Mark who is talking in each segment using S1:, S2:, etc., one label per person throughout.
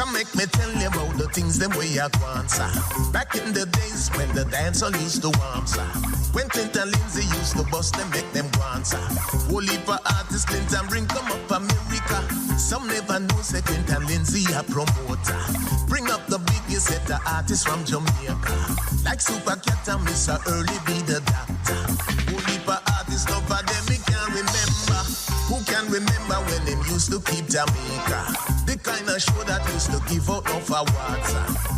S1: Come make me tell you about the things them way I want, sir. Back in the days when the dancehall used to warm, sir. When Clinton Lindsay used to bust them, make them go on, sir. Whole heap of artists Clinton bring come up America. Some never know say Clinton Lindsay a promoter. Bring up the biggest set of artists from Jamaica. Like Super Cat and Mr. Early be the doctor. Whole heap of artists over them me can't remember. Who can remember when them used to keep Jamaica? The kind of show that used to give out of awards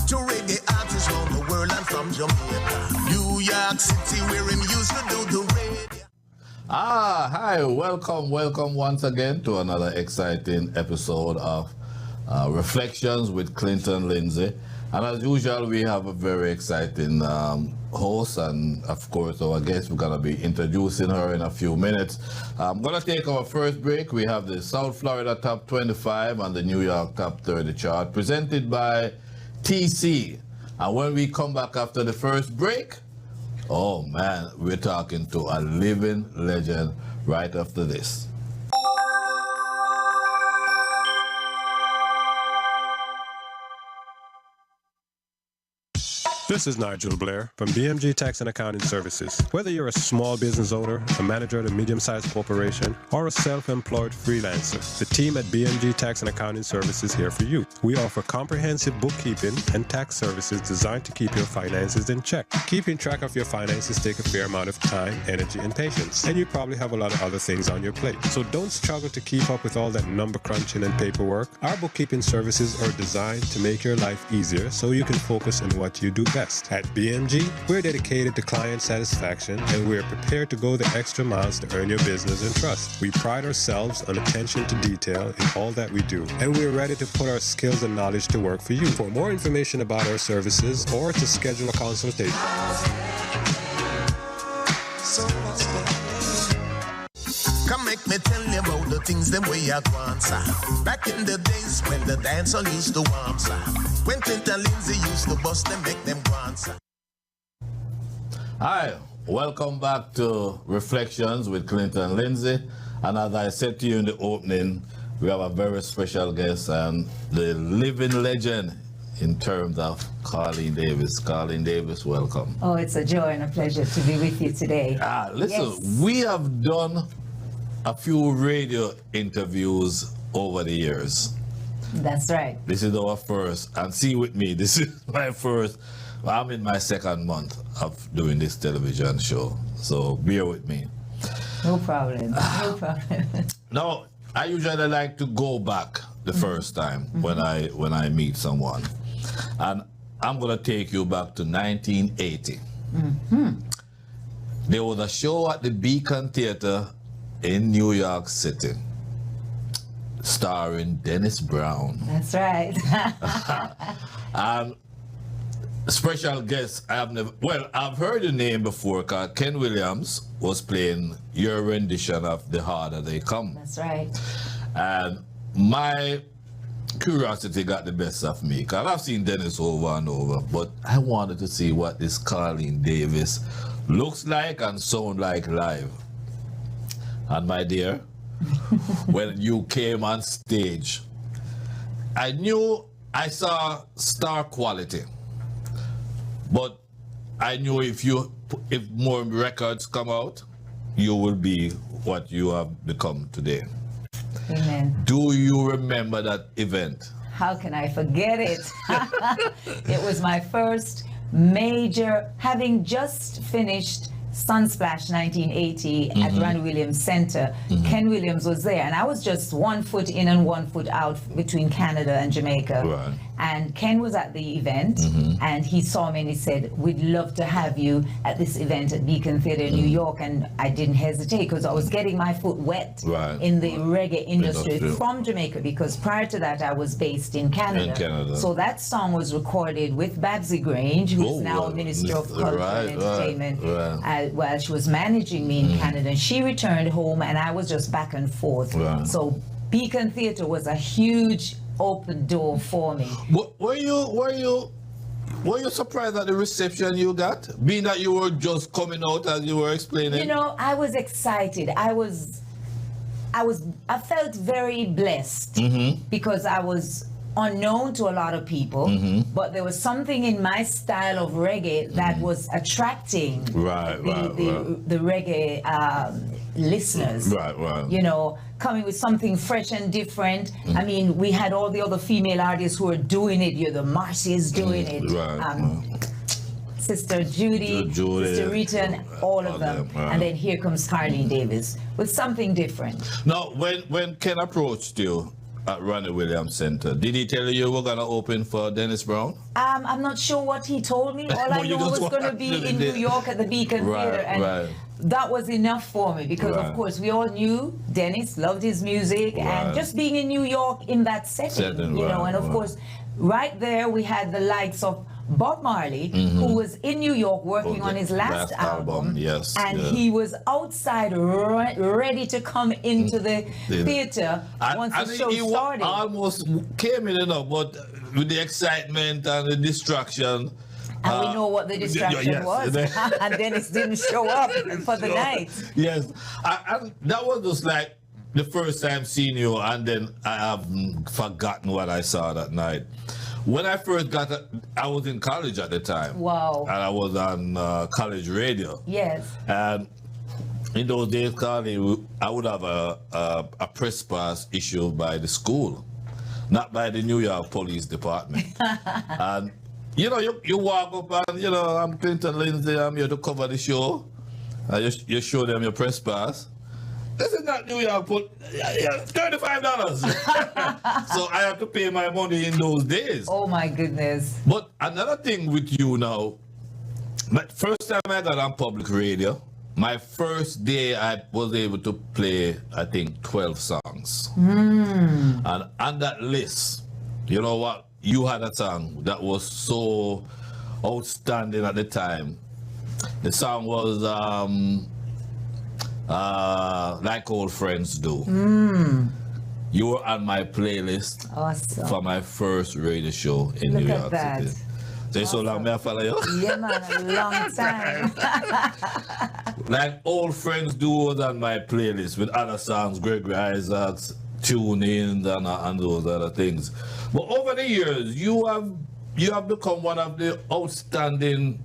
S1: to reggae artists around the world and from Jamaica. New York City where him used to do the radio.
S2: Hi, welcome once again to another exciting episode of Reflections with Clinton Lindsay. And as usual, we have a very exciting host, and of course our guest. We're going to be introducing her in a few minutes. I'm going to take our first break. We have the South Florida Top 25 and the New York Top 30 chart presented by TC. And when we come back after the first break, oh man, we're talking to a living legend right after this.
S3: This is Nigel Blair from BMG Tax and Accounting Services. Whether you're a small business owner, a manager at a medium-sized corporation, or a self-employed freelancer, the team at BMG Tax and Accounting Services is here for you. We offer comprehensive bookkeeping and tax services designed to keep your finances in check. Keeping track of your finances takes a fair amount of time, energy, and patience, and you probably have a lot of other things on your plate. So don't struggle to keep up with all that number crunching and paperwork. Our bookkeeping services are designed to make your life easier so you can focus on what you do best. At BMG, we're dedicated to client satisfaction, and we're prepared to go the extra miles to earn your business and trust. We pride ourselves on attention to detail in all that we do, and we're ready to put our skills and knowledge to work for you. For more information about our services or to schedule a consultation,
S1: Come make me tell you about the things them way I want, sir. Back in the days when the dancehall used to warm, sir. When Clinton Lindsay used to bust them, make them go on, sir.
S2: Hi, welcome back to Reflections with Clinton Lindsay. And as I said to you in the opening, we have a very special guest and the living legend in terms of Carlene Davis. Carlene Davis, welcome.
S4: Oh, it's a joy and a pleasure to be with you today.
S2: Listen,
S4: Yes.
S2: we have done a few radio interviews over the years.
S4: That's right.
S2: This is our first, and see with me, this is my first, I'm in my second month of doing this television show, so bear with me.
S4: No problem. No problem.
S2: Now, I usually like to go back the first time when I meet someone, and I'm gonna take you back to 1980. There was a show at the Beacon Theater in New York City, starring Dennis Brown.
S4: That's right.
S2: And special guest, I've heard the name before, because Ken Williams was playing your rendition of The Harder They Come.
S4: That's right.
S2: And my curiosity got the best of me, because I've seen Dennis over and over, but I wanted to see what this Carlene Davis looks like and sound like live. And my dear, when you came on stage, I knew I saw star quality, but I knew if more records come out, you will be what you have become today.
S4: Amen.
S2: Do you remember that event?
S4: How can I forget it? It was my first major, having just finished Sunsplash 1980 at Ron Williams Center. Ken Williams was there, and I was just 1 foot in and 1 foot out between Canada and Jamaica.
S2: Right.
S4: And Ken was at the event, and he saw me and he said, "We'd love to have you at this event at Beacon Theater in New York." And I didn't hesitate, because I was getting my foot wet in the reggae industry from Jamaica, because prior to that I was based in Canada. So that song was recorded with Babsy Grange, who's now a Minister of Culture and Entertainment, while she was managing me in Canada. And she returned home, and I was just back and forth. So Beacon Theater was a huge open door for me.
S2: Were you surprised at the reception you got, being that you were just coming out as you were explaining?
S4: You know, I was excited. I felt very blessed because I was unknown to a lot of people, but there was something in my style of reggae that was attracting the reggae listeners. You know, coming with something fresh and different. I mean, we had all the other female artists who were doing it. The Marcy is doing it. Sister Judy, Sister Rita, and all of them. And then here comes Carlene Davis with something different.
S2: Now, when Ken approached you at Ronnie Williams Center, did he tell you were going to open for Dennis Brown?
S4: I'm not sure what he told me. All I know was going to be in New York at the Beacon Theater. And that was enough for me because, of course, we all knew Dennis loved his music. And just being in New York in that setting, you know, and of course, right there we had the likes of Bob Marley, who was in New York working on his last album. And he was outside ready to come into the theater once the show started.
S2: Almost came in, you know, but with the excitement and the distraction.
S4: And we know what the distraction was. And Dennis didn't show up for the night.
S2: Yes. And that was just like the first time seeing you, and then I have forgotten what I saw that night. When I first got it, I was in college at the time.
S4: Wow.
S2: And I was on college radio.
S4: Yes.
S2: And in those days, Carlene, I would have a press pass issued by the school, not by the New York Police Department. And, you know, you walk up and, you know, I'm Clinton Lindsay, I'm here to cover the show. And you show them your press pass. This is not New York, $35. So I have to pay my money in those days.
S4: Oh my goodness.
S2: But another thing with you now, first time I got on public radio, my first day I was able to play, I think, 12 songs. And on that list, you know what? You had a song that was so outstanding at the time. The song was Like Old Friends Do. You were on my playlist for my first radio show in New York City. Say so long, may I follow you?
S4: Yeah, man, a long time.
S2: Like Old Friends Do was on my playlist with other songs, Gregory Isaacs, Tune In, and those other things. But over the years, you have become one of the outstanding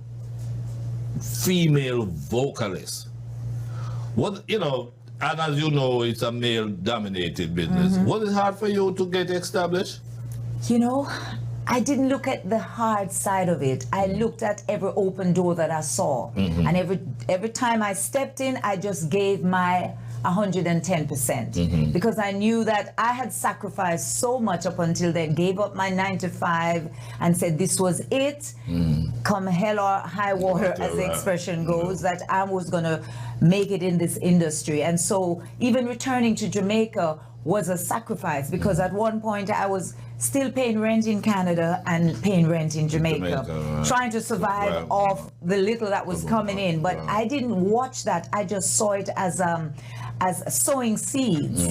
S2: female vocalists. What, you know, and as you know, it's a male-dominated business. Was it hard for you to get established?
S4: You know, I didn't look at the hard side of it. I looked at every open door that I saw. And every time I stepped in, I just gave my 110%. Because I knew that I had sacrificed so much up until then, gave up my 9 to 5 and said this was it. Come hell or high water, as the expression goes, that I was going to make it in this industry. And so even returning to Jamaica was a sacrifice, because at one point I was still paying rent in Canada and paying rent in Jamaica, trying to survive off the little that was coming in. But I didn't watch that. I just saw it as sowing seeds.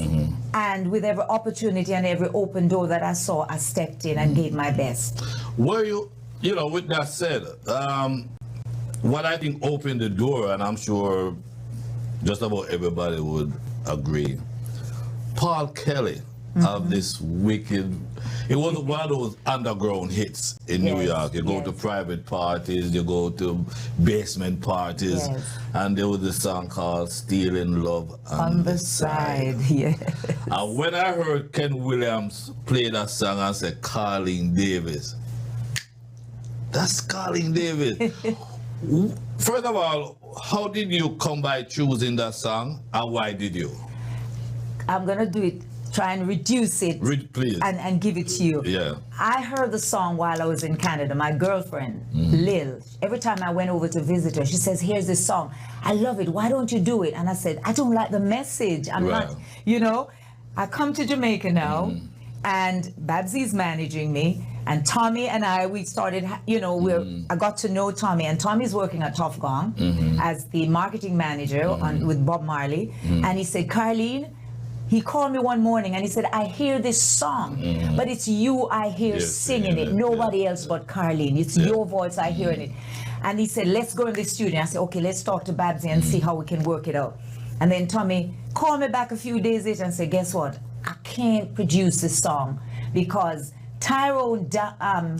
S4: And with every opportunity and every open door that I saw, I stepped in and gave my best.
S2: Were you know, with that said, what I think opened the door, and I'm sure just about everybody would agree, Paul Kelly of this wicked, it was one of those underground hits in New York. You go to private parties, you go to basement parties, and there was a song called Stealing Love on the Side. And when I heard Ken Williams play that song, I said, Carlene Davis. That's Carlene Davis. First of all, how did you come by choosing that song, and why did you?
S4: I'm going to do it, try and reduce it
S2: please.
S4: And give it to you. I heard the song while I was in Canada. My girlfriend, Lil, every time I went over to visit her, she says, here's this song. I love it. Why don't you do it? And I said, I don't like the message. I'm not, you know. I come to Jamaica now, and Babsy's managing me. And Tommy and I, we started, you know, I got to know Tommy, and Tommy's working at Tough Gong as the marketing manager with Bob Marley. And he said, Carlene, he called me one morning and he said, I hear this song, but it's you I hear singing it. Nobody else but Carlene. It's your voice I hear in it. And he said, let's go in the studio. I said, okay, let's talk to Babsy and see how we can work it out. And then Tommy called me back a few days later and said, guess what? I can't produce this song because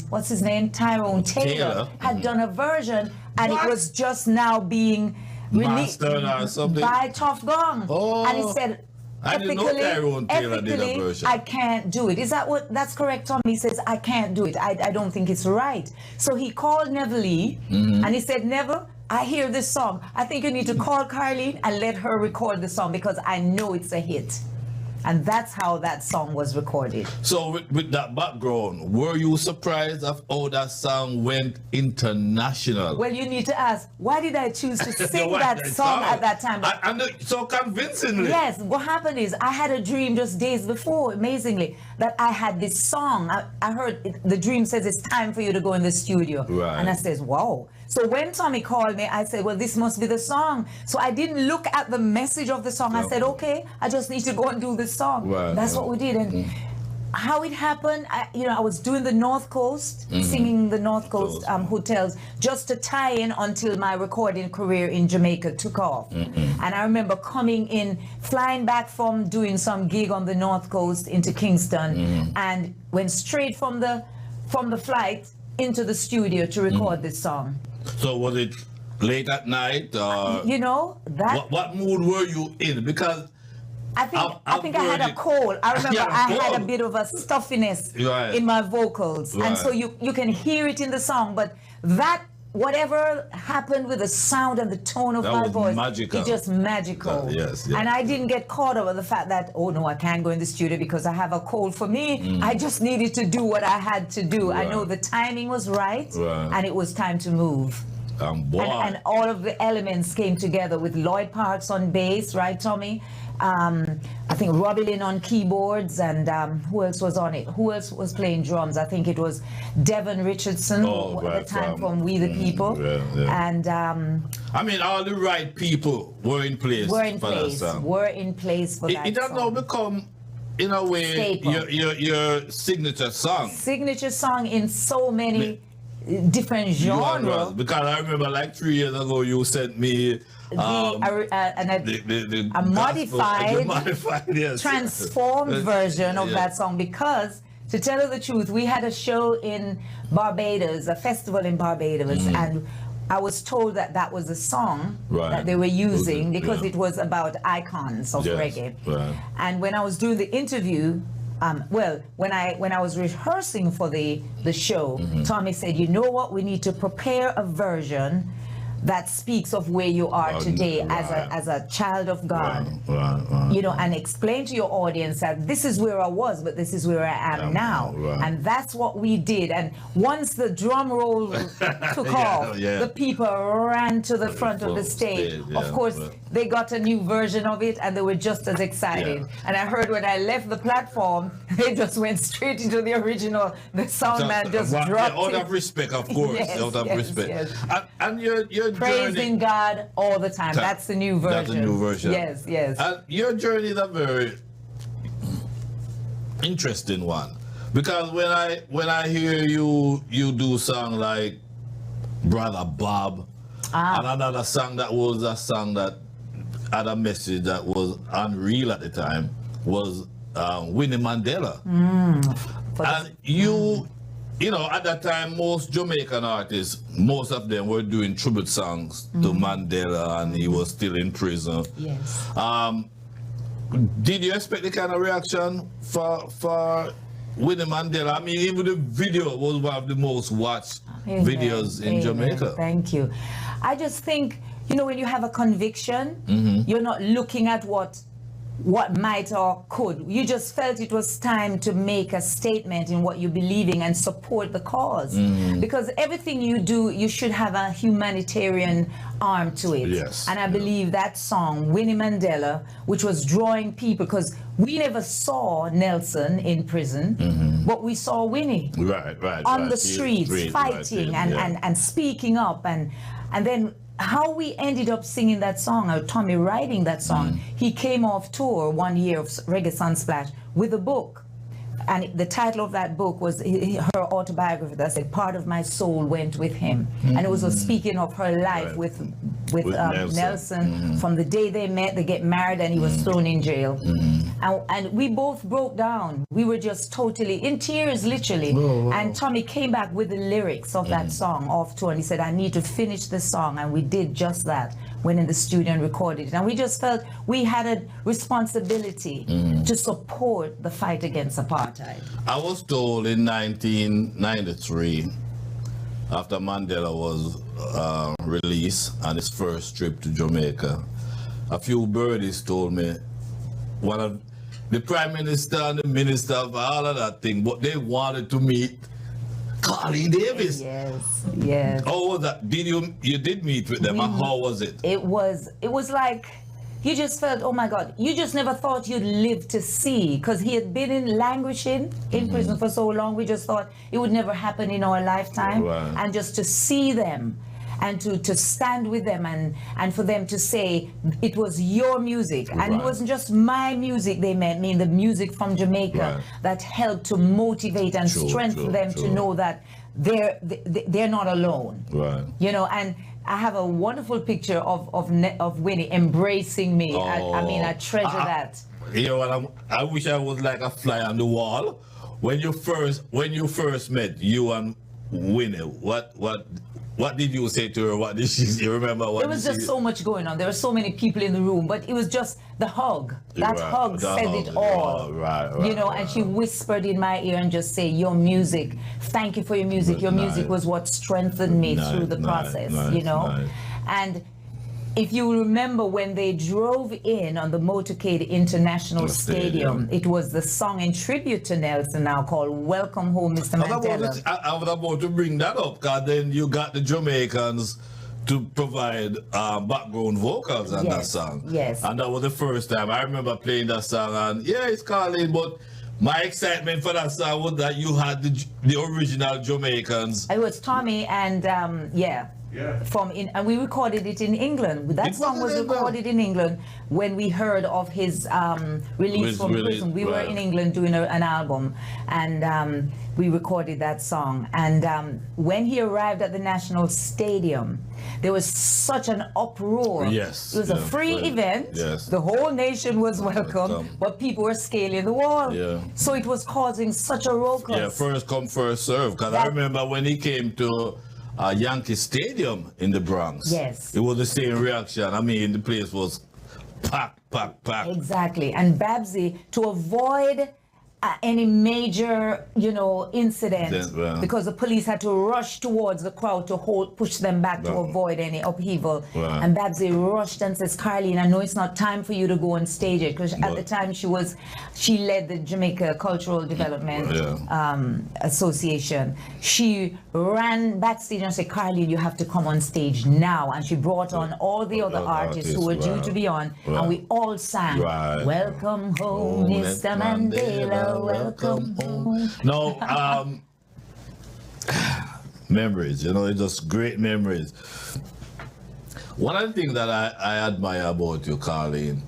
S4: what's his name? Tyrone Taylor had done a version, and it was just now being released by Tough Gong.
S2: Oh.
S4: And he said,
S2: I didn't know Tyrone Taylor did a version.
S4: I can't do it. Is that that's correct, Tom? He says, I can't do it. I don't think it's right. So he called Neville Lee, and he said, Neville, I hear this song. I think you need to call Carlene and let her record the song because I know it's a hit. And that's how that song was recorded.
S2: So with that background, were you surprised of how that song went international?
S4: Well, you need to ask, why did I choose to sing that song at that time?
S2: So convincingly.
S4: Yes, what happened is I had a dream just days before, amazingly, that I had this song. I heard the dream says it's time for you to go in the studio.
S2: Right.
S4: And I says, wow. So when Tommy called me, I said, well, this must be the song. So I didn't look at the message of the song. I said, okay, I just need to go and do the song.
S2: Right.
S4: That's what we did. And how it happened, I was doing the North Coast, singing the North Coast hotels, just to tie in until my recording career in Jamaica took off. And I remember coming in, flying back from doing some gig on the North Coast into Kingston, and went straight from the flight into the studio to record this song.
S2: So was it late at night? What mood were you in? Because
S4: I think I had a cold. I remember I had a bit of a stuffiness in my vocals. And so you can hear it in the song, but that whatever happened with the sound and the tone of my voice, it's just magical.
S2: Yes.
S4: And I didn't get caught up with the fact that, oh no, I can't go in the studio because I have a cold. For me, I just needed to do what I had to do. I know the timing was right, and it was time to move. And all of the elements came together with Lloyd Parks on bass, right, Tommy? I think Robbie Lynn on keyboards, and who else was on it? Who else was playing drums? I think it was Devon Richardson at the time from We the People. And
S2: I mean, all the right people were in place.
S4: Were in place for that.
S2: It has now become, in a way, your signature song.
S4: Signature song in so many different genres.
S2: Because I remember, like 3 years ago, you sent me
S4: a modified, transformed version of that song, because to tell you the truth, we had a show in Barbados, a festival in Barbados, and I was told that that was a song that they were using because it was about icons of reggae. And when I was doing the interview, when I was rehearsing for the show, Tommy said, you know what, we need to prepare a version that speaks of where you are today as a child of God, and explain to your audience that this is where I was, but this is where I am now. And that's what we did. And once the drum roll took off, the people ran to the front of the stage. Of course, they got a new version of it, and they were just as excited. And I heard when I left the platform, they just went straight into the original. The sound man just dropped
S2: out of respect, of course. Out of respect. And your
S4: praising God all the time. That's the new version.
S2: That's the new version.
S4: Yes.
S2: And your journey is a very interesting one, because when I hear you do song like Brother Bob, and another song that was a song that had a message that was unreal at the time was Winnie Mandela. And you know, at that time, most Jamaican artists, most of them were doing tribute songs to Mandela, and he was still in prison.
S4: Yes.
S2: Did you expect the kind of reaction for Winnie Mandela? I mean, even the video was one of the most watched videos in Jamaica.
S4: Thank you. I just think, when you have a conviction, you're not looking at what might or could. You just felt it was time to make a statement in what you believe in and support the cause. Because everything you do, you should have a humanitarian arm to it.
S2: Yes.
S4: And I believe that song, Winnie Mandela, which was drawing people, because we never saw Nelson in prison, but we saw Winnie on the streets fighting and speaking up, and then how we ended up singing that song, or Tommy writing that song. He came off tour 1 year of Reggae Sunsplash with a book, and the title of that book was her autobiography that said, "Part of my soul went with him," and it was speaking of her life with Nelson. From the day they met, they get married, and he was thrown in jail, and we both broke down. We were just totally in tears, literally. And Tommy came back with the lyrics of that song off tour, and he said, "I need to finish this song," and we did just that. Went in the studio and recorded it, and we just felt we had a responsibility to support the fight against apartheid.
S2: I was told in 1993, after Mandela was released on his first trip to Jamaica, a few birdies told me one of the Prime Minister and the Minister of all of that thing, but they wanted to meet Carlene Davis.
S4: Yes.
S2: How was that? You did meet with them, and how was it?
S4: It was like you just felt, oh my God, you just never thought you'd live to see, because he had been languishing in prison for so long. We just thought it would never happen in our lifetime.
S2: Right.
S4: And just to see them and to stand with them and for them to say it was your music. And it wasn't just my music they meant, the music from Jamaica that helped to motivate and strengthen them to know that they're not alone.
S2: Right.
S4: You know, and I have a wonderful picture of Winnie embracing me. I treasure that.
S2: You know what? I wish I was like a fly on the wall. When you first met you and Winnie, what did you say to her? What did she say? Remember what?
S4: There was just so much going on. There were so many people in the room, but it was just the hug. That hug said it all.
S2: Right.
S4: You know, and she whispered in my ear and just say, "Your music, thank you for your music. Your music was what strengthened me through the process." You know, and if you remember when they drove in on the Motorcade International Stadium, it was the song in tribute to Nelson now called "Welcome Home, Mr. Mandela."
S2: I was about to bring that up, because then you got the Jamaicans to provide background vocals on that song.
S4: Yes.
S2: And that was the first time. I remember playing that song, and it's Carlene, but my excitement for that song was that you had the original Jamaicans.
S4: It was Tommy and and we recorded it in England. That song was recorded in England when we heard of his release from prison. We were in England doing an album, and we recorded that song. And when he arrived at the National Stadium, there was such an uproar.
S2: Yes.
S4: It was a free event.
S2: Yes.
S4: The whole nation was welcome, but people were scaling the wall.
S2: Yeah.
S4: So it was causing such a ruckus.
S2: Yeah, first come, first serve. Because I remember when he came to Yankee Stadium in the Bronx.
S4: Yes.
S2: It was the same reaction. I mean, the place was packed.
S4: Exactly. And Babsy, to avoid any major, incident, because the police had to rush towards the crowd to push them back to avoid any upheaval. And Babsy rushed and says, "Carlene, I know it's not time for you to go on stage it," because at the time she led the Jamaica Cultural Development Association. She ran backstage and said, "Carlene, you have to come on stage now." And she brought on all the other artists who were due to be on, and we all sang, "Welcome home, Mr. Mandela. Welcome home."
S2: No, memories, it's just great memories. One of the things that I admire about you, Carlene,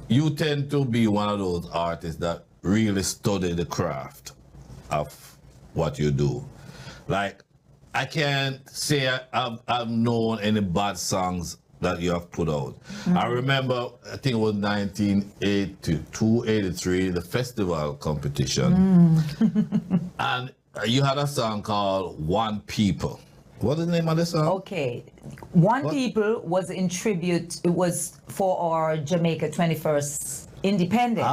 S2: you tend to be one of those artists that really study the craft of what you do. Like, I can't say I've known any bad songs that you have put out. I remember, I think it was 1982, 83, the festival competition. And you had a song called One People. What is the name of the song?
S4: Okay. One People was in tribute, it was for our Jamaica 21st independence.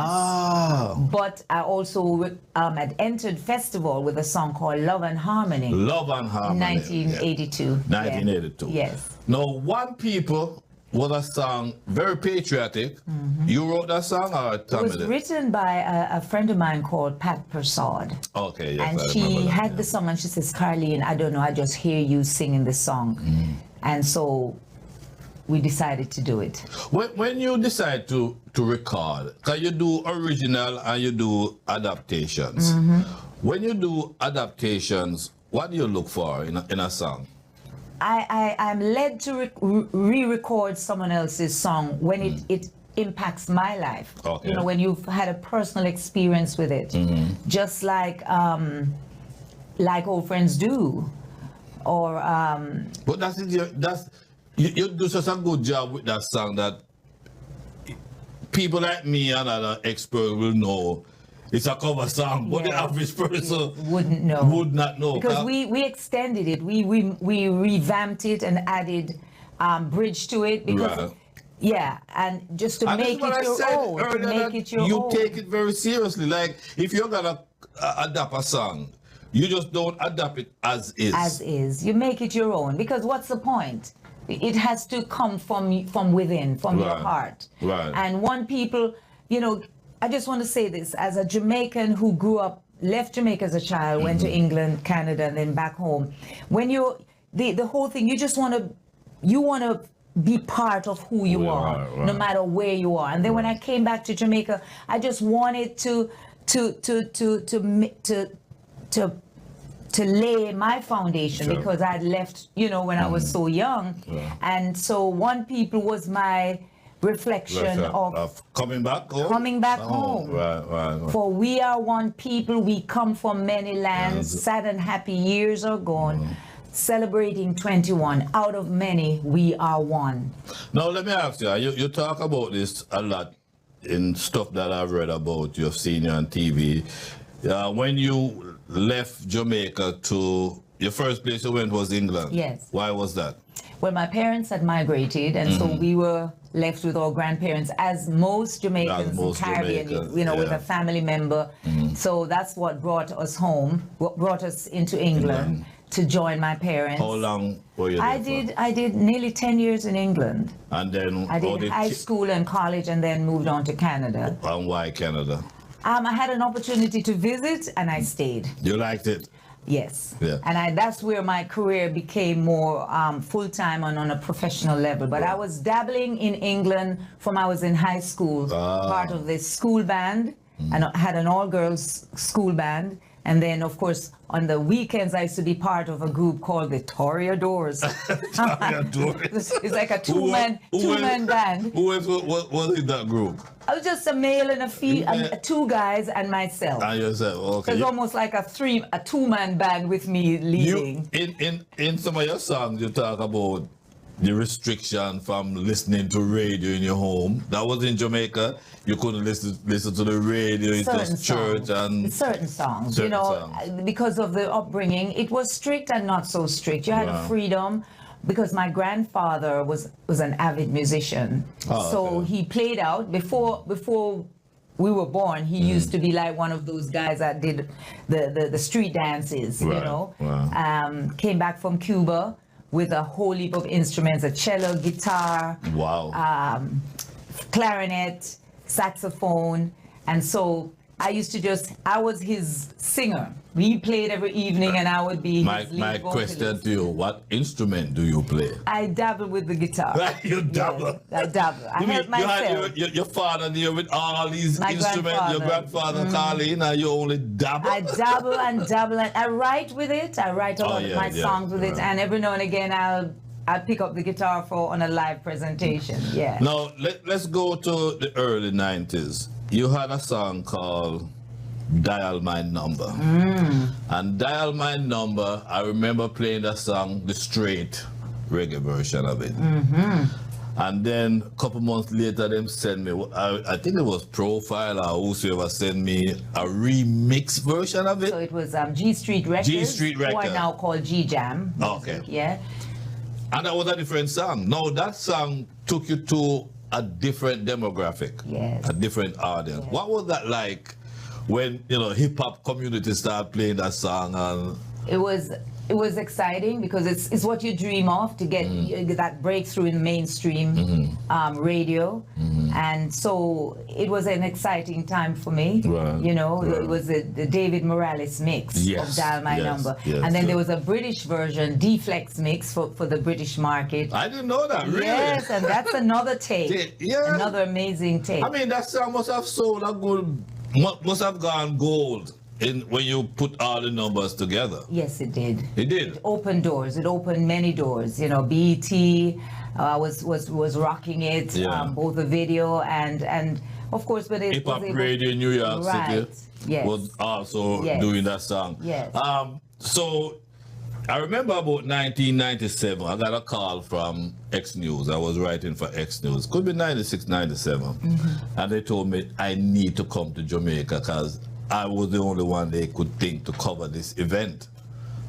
S4: But I also had entered festival with a song called Love and Harmony.
S2: Love and Harmony.
S4: 1982.
S2: 1982.
S4: Yes.
S2: Now, One People was a song very patriotic. You wrote that song, or
S4: It was written by a friend of mine called Pat Persad.
S2: Okay, yes,
S4: and
S2: I
S4: she had the song, and she says, "Carlene, I don't know, I just hear you singing the song." And so we decided to do it.
S2: When you decide to record, because you do original and you do adaptations. When you do adaptations, what do you look for in a song?
S4: I'm led to re-record someone else's song when impacts my life.
S2: Okay.
S4: You know, when you've had a personal experience with it, just like old friends do, or.
S2: But you do such a good job with that song that people like me and other experts will know it's a cover song, but the average person
S4: would
S2: not know.
S4: Because we extended it, we revamped it and added bridge to it because and just to make it your own. To make it your own.
S2: You take it very seriously. Like if you're gonna adapt a song, you just don't adapt it as is.
S4: As is, you make it your own. Because what's the point? It has to come from within, from your heart.
S2: Right.
S4: And one people, you know, I just want to say this, as a Jamaican who grew up, left Jamaica as a child, went to England, Canada, and then back home. When you're, the whole thing, you just want to be part of who you are, no matter where you are. And then when I came back to Jamaica, I just wanted to lay my foundation because I'd left, you know, when I was so young. And so One People was my reflection of
S2: coming back home.
S4: Coming back home.
S2: Right.
S4: For we are one people, we come from many lands, sad and happy years are gone. Celebrating 21, out of many, we are one.
S2: Now let me ask you, you talk about this a lot in stuff that I've read about, you've seen you on TV. When you left Jamaica to, your first place you went was England.
S4: Yes.
S2: Why was that?
S4: Well, my parents had migrated, and so we were left with our grandparents, as most Jamaicans in Caribbean, you know, with a family member. So that's what brought us home, what brought us into England to join my parents.
S2: How long were you there
S4: I did nearly 10 years in England.
S2: And then
S4: I did high school and college, and then moved on to Canada.
S2: And why Canada?
S4: I had an opportunity to visit, and I stayed.
S2: You liked it?
S4: Yes.
S2: Yeah.
S4: And that's where my career became more full-time and on a professional level. But I was dabbling in England from I was in high school, part of the school band, and I had an all-girls school band. And then, of course, on the weekends, I used to be part of a group called the Toreadors. It's like a two-man band.
S2: Who was in that group?
S4: I was just a male and a female, two guys and myself.
S2: And yourself, okay.
S4: It's almost like a two-man band with me leading.
S2: In some of your songs, you talk about the restriction from listening to radio in your home. That was in Jamaica. You couldn't listen to the radio. It was church and
S4: certain songs. You know, because of the upbringing, it was strict and not so strict. You had a freedom. Because my grandfather was an avid musician, so he played out before we were born. He used to be like one of those guys that did the street dances. You know, came back from Cuba with a whole heap of instruments: a cello, guitar, clarinet, saxophone, and so I was his singer. We played every evening, and I would be his lead
S2: My
S4: vocalist.
S2: question to you, what instrument do you play?
S4: I dabble with the guitar.
S2: You dabble?
S4: Yes, I dabble. I help myself.
S2: Your father there with all these
S4: My
S2: instruments, your grandfather Carlene, and you only dabble?
S4: I dabble and dabble, and I write with it. I write a lot of my songs with it, and every now and again I'll pick up the guitar on a live presentation. Yeah.
S2: Now, let's go to the early 90s. You had a song called Dial My Number. And Dial My Number, I remember playing that song, the straight reggae version of it. And then a couple months later, them send me, I think it was Profile or whosoever sent me a remix version of it.
S4: So it was G Street Records.
S2: G Street Records.
S4: Who are now called G Jam.
S2: Okay.
S4: Yeah.
S2: And that was a different song. Now that song took you to a different demographic.
S4: Yes.
S2: A different audience. Yes. What was that like when, you know, hip hop community started playing that song? And
S4: it was exciting because it's what you dream of, to get that breakthrough in mainstream radio. And so it was an exciting time for me. You know, it was the David Morales mix of Dial My Number. And then there was a British version, Flexx mix for the British market.
S2: I didn't know that, really.
S4: Yes, and that's another take. Another amazing take.
S2: I mean, that song must have sold a good, must have gone gold when you put all the numbers together.
S4: Yes, it did.
S2: It did.
S4: It opened doors. It opened many doors. You know, BET was rocking it.
S2: Yeah.
S4: Both the video and of course, but it
S2: Hip
S4: was
S2: Hop
S4: able,
S2: Radio in New York
S4: right.
S2: City
S4: Yes.
S2: was also
S4: Yes.
S2: doing that song.
S4: Yes.
S2: So I remember about 1997, I got a call from X News. I was writing for X News. Could be 96, 97. And they told me I need to come to Jamaica because I was the only one they could think to cover this event.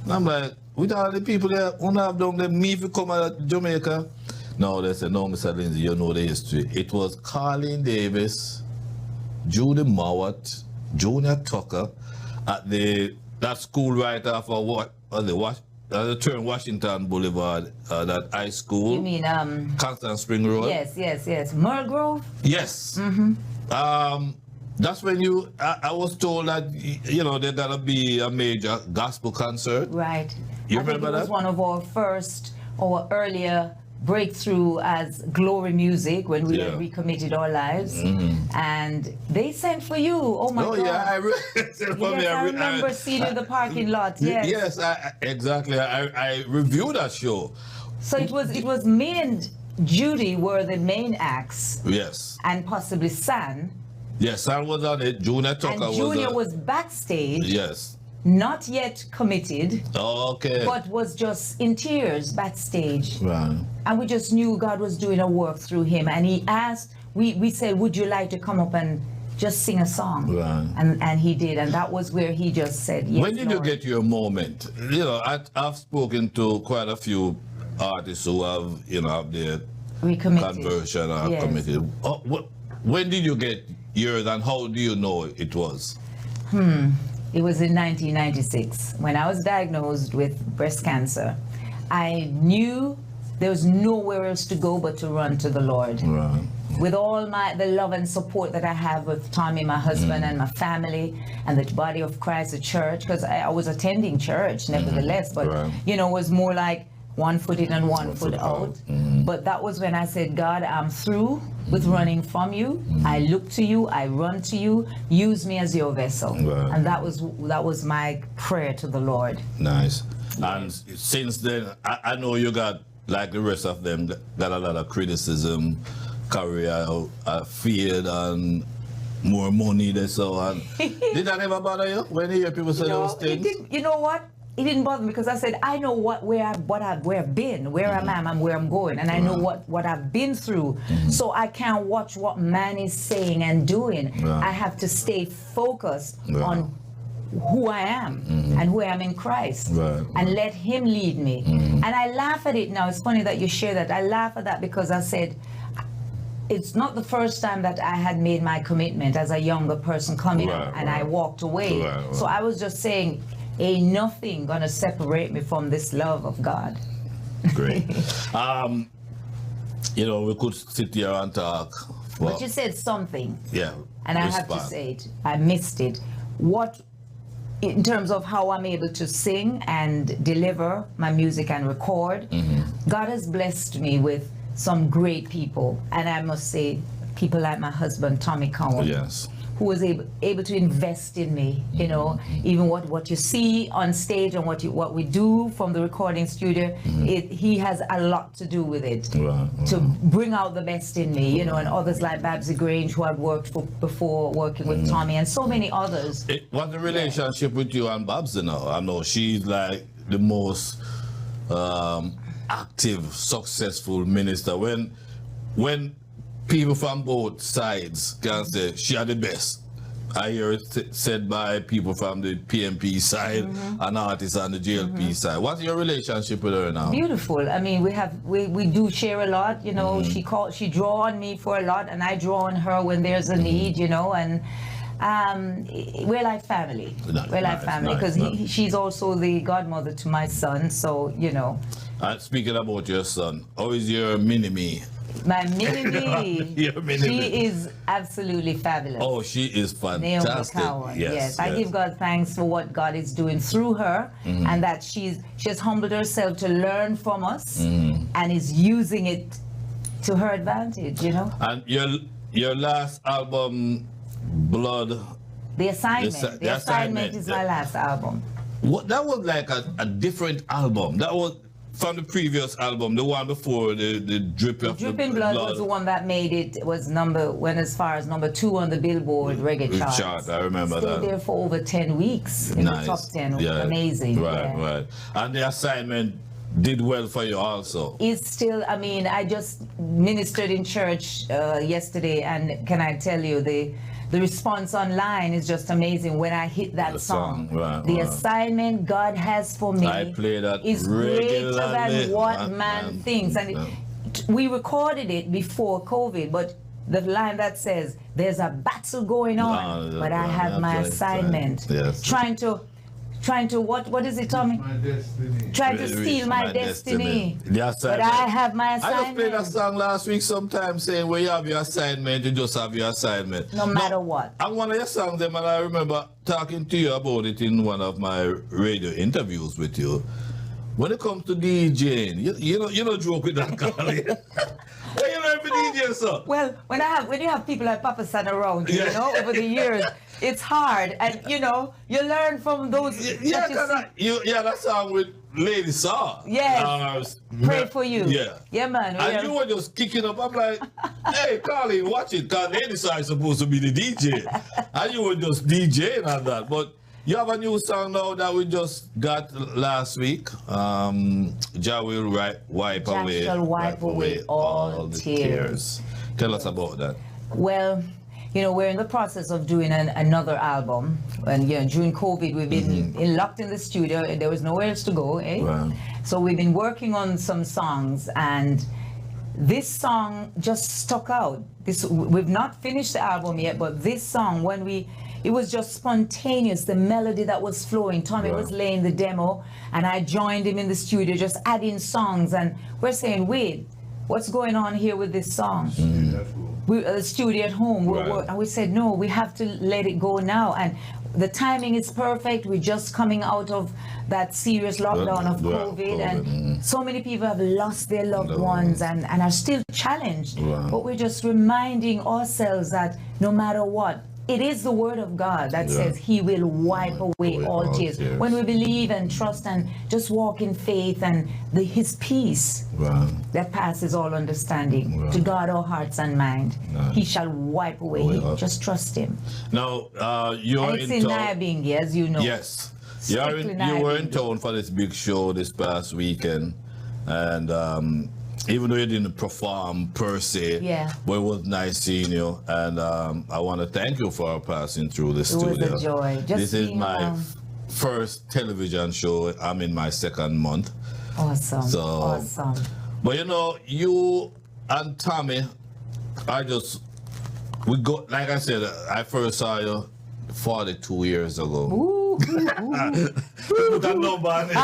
S2: And I'm like, with all the people there, one of them, me if you come to Jamaica. No, they said, no, Mr. Lindsay, you know the history. It was Carlene Davis, Judy Mowat, Junior Tucker at that school right off of the turn Washington Boulevard, that high school.
S4: You mean
S2: Constant Spring Road.
S4: Yes. Merle Grove?
S2: Yes. That's when I was told that there's gonna be a major gospel concert.
S4: Right.
S2: You
S4: I think
S2: remember
S4: it was
S2: that?
S4: one of our earlier breakthrough as Glory Music when we had recommitted our lives, and they sent for you. Oh my God!
S2: Yeah, I
S4: remember seeing you in the parking lot. Yes.
S2: Yes, exactly. I reviewed that show.
S4: So it was me and Judy were the main acts.
S2: Yes.
S4: And possibly San.
S2: Yes, San was on it. Junior Tucker
S4: and Junior was backstage.
S2: Yes.
S4: Not yet committed.
S2: Okay.
S4: But was just in tears backstage.
S2: Right.
S4: And we just knew God was doing a work through him. And he asked, we said, would you like to come up and just sing a song?
S2: Right.
S4: And he did. And that was where he just said, yes,
S2: When did you get your moment? I've spoken to quite a few artists who have, have their conversion or committed. When did you get yours and how do you know it was?
S4: It was in 1996 when I was diagnosed with breast cancer. I knew there was nowhere else to go but to run to the Lord.
S2: Right.
S4: With all the love and support that I have with Tommy, my husband, and my family, and the body of Christ, the church, because I was attending church nevertheless, but it was more like one foot in and one foot out. But that was when I said, God, I'm through with running from you. I look to you, I run to you, use me as your vessel.
S2: Right.
S4: And that was my prayer to the Lord.
S2: Nice. And since then, I know you got, like the rest of them, got a lot of criticism, career feared and more money and so on. Did that ever bother you when you hear people say those things?
S4: You know what? It didn't bother me because I said, I know where I've been, where I am and where I'm going, and I know what I've been through. So I can't watch what man is saying and doing. I have to stay focused on who I am and who I am in Christ and let him lead me. And I laugh at it now. It's funny that you share that. I laugh at that because I said, it's not the first time that I had made my commitment as a younger person coming up and I walked away. So I was just saying, ain't nothing gonna separate me from this love of God.
S2: Great. We could sit here and talk.
S4: But you said something.
S2: Yeah.
S4: And I have to say it. I missed it. What, in terms of how I'm able to sing and deliver my music and record, God has blessed me with some great people. And I must say, people like my husband, Tommy Cowan.
S2: Yes.
S4: Who was able to invest in me, even what you see on stage and what we do from the recording studio, he has a lot to do with it to bring out the best in me, and others like Babsy Grange who I've worked for before, working with Tommy and so many others.
S2: What's the relationship with you and Babsy now? I know she's like the most active, successful minister. When people from both sides can say she are the best. I hear it said by people from the PMP side and artists on the GLP side. What's your relationship with her now?
S4: Beautiful. I mean, we do share a lot. She draw on me for a lot, and I draw on her when there's a need. And we're like family. We're like family because she's also the godmother to my son. So
S2: Speaking about your son, how is your mini-me?
S4: My mini-me, she is absolutely fabulous.
S2: Oh, she is fantastic.
S4: Yes. I give God thanks for what God is doing through her, and that she has humbled herself to learn from us, and is using it to her advantage.
S2: And your last album, Blood
S4: The Assignment. The Assignment is my last album.
S2: What, that was like a different album. That was from the previous album, the one before the
S4: Dripping Blood was the one that made it, went as far as number 2 on the Billboard reggae chart.
S2: I remember that.
S4: Stayed there for over 10 weeks in the top 10.
S2: Yeah.
S4: Amazing.
S2: Right. And the Assignment did well for you also.
S4: It's still, I mean, I just ministered in church yesterday, and can I tell you, the response online is just amazing when I hit that song. The Assignment God has for me
S2: I play that
S4: is greater than what man thinks. And we recorded it before COVID, but the line that says, there's a battle going on, but I have my assignment.
S2: Yes.
S4: Trying to what is it, Tommy?
S5: My destiny.
S4: Trying to steal my destiny.
S2: But
S4: I have my assignment.
S2: I just played that song last week sometime saying when you have your assignment, you just have your assignment.
S4: No matter what.
S2: And one of your songs, and I remember talking to you about it in one of my radio interviews with you. When it comes to DJing, you know joke with that, Carlene. Well, you learn for DJ, sir.
S4: Well, when you have people like Papa San around, you know, over the years, it's hard, and you learn from those.
S2: That song with Lady Saw.
S4: Yes. Pray for you. Yeah, man.
S2: And you were just kicking up. I'm like, hey, Carlene, watch it, because Lady Saw is supposed to be the DJ, and you were just DJing on that, but. You have a new song now that we just got last week. Jah will wipe away all the tears. Tell us about that.
S4: Well, we're in the process of doing another album. And during COVID, we've been locked in the studio. There was nowhere else to go.
S2: Wow.
S4: So we've been working on some songs, and this song just stuck out. We've not finished the album yet, but this song, it was just spontaneous, the melody that was flowing. Tommy was laying the demo, and I joined him in the studio, just adding songs, and we're saying, wait, what's going on here with this song? We at the studio at home, and we said, no, we have to let it go now, and the timing is perfect. We're just coming out of that serious lockdown of COVID, and so many people have lost their loved ones and are still challenged, but we're just reminding ourselves that no matter what, it is the word of God that says he will wipe away all tears. When we believe and trust and just walk in faith and his peace that passes all understanding to guard our hearts and mind, he shall wipe away. Just trust him.
S2: Now, you're
S4: in Nyabingi, as you know.
S2: Yes. You were in town for this big show this past weekend, and even though you didn't perform per se, but it was nice seeing you, and I want to thank you for passing through the studio.
S4: It was a joy.
S2: This is my first television show. I'm in my second month.
S4: Awesome. Awesome.
S2: But you and Tommy, we go, like I said, I first saw you 42 years ago.
S4: Ooh.
S2: Put a number on it.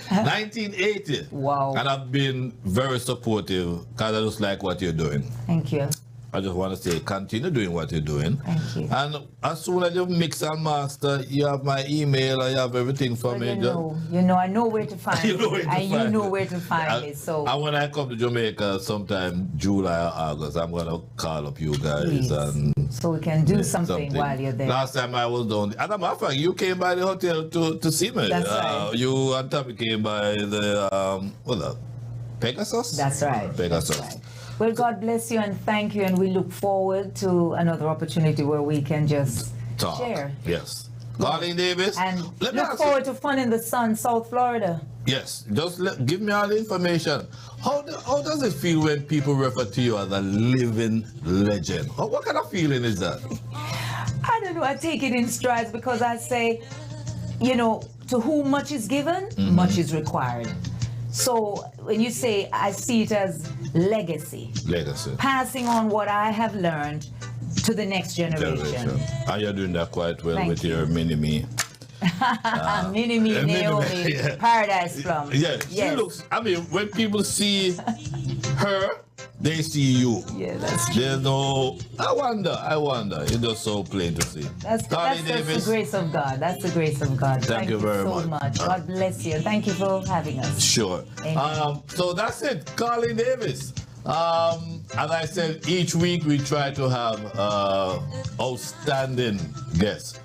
S2: 1980.
S4: Wow.
S2: And I've been very supportive because I just like what you're doing.
S4: Thank you.
S2: I just want to say, continue doing what you're doing.
S4: Thank you.
S2: And as soon as you mix and master, you have my email, I have everything for me.
S4: I know where to find you. You know where to find me. So.
S2: And when I come to Jamaica sometime July or August, I'm going to call up you guys.
S4: So we can do something while you're there.
S2: Last time I was down, and a matter of fact, you came by the hotel to see me.
S4: That's right.
S2: You and Tommy came by the Pegasus?
S4: That's right.
S2: Pegasus.
S4: That's right. Well, God bless you and thank you, and we look forward to another opportunity where we can just share.
S2: Yes. Carlene Davis.
S4: And look forward to Fun in the Sun, South Florida.
S2: Yes. Just give me all the information. How does it feel when people refer to you as a living legend? What kind of feeling is that?
S4: I don't know. I take it in strides because I say, to whom much is given, much is required. So when you say, I see it as legacy. Passing on what I have learned to the next generation.
S2: And you're doing that quite well with your mini-me.
S4: Mini-me, Naomi, Paradise Plum.
S2: Yeah, she looks, when people see her, they see you.
S4: Yeah, that's true.
S2: There's no, I wonder. It's just so plain to see.
S4: That's the grace of God. That's the grace of God.
S2: Thank you very
S4: much. God bless you. Thank you for having us.
S2: Sure. So that's it. Carlene Davis. As I said, each week we try to have outstanding guests.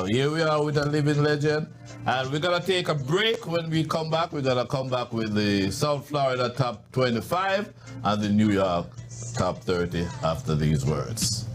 S2: Here we are with a living legend. And we're going to take a break. When we come back, we're going to come back with the South Florida Top 25 and the New York Top 30 after these words.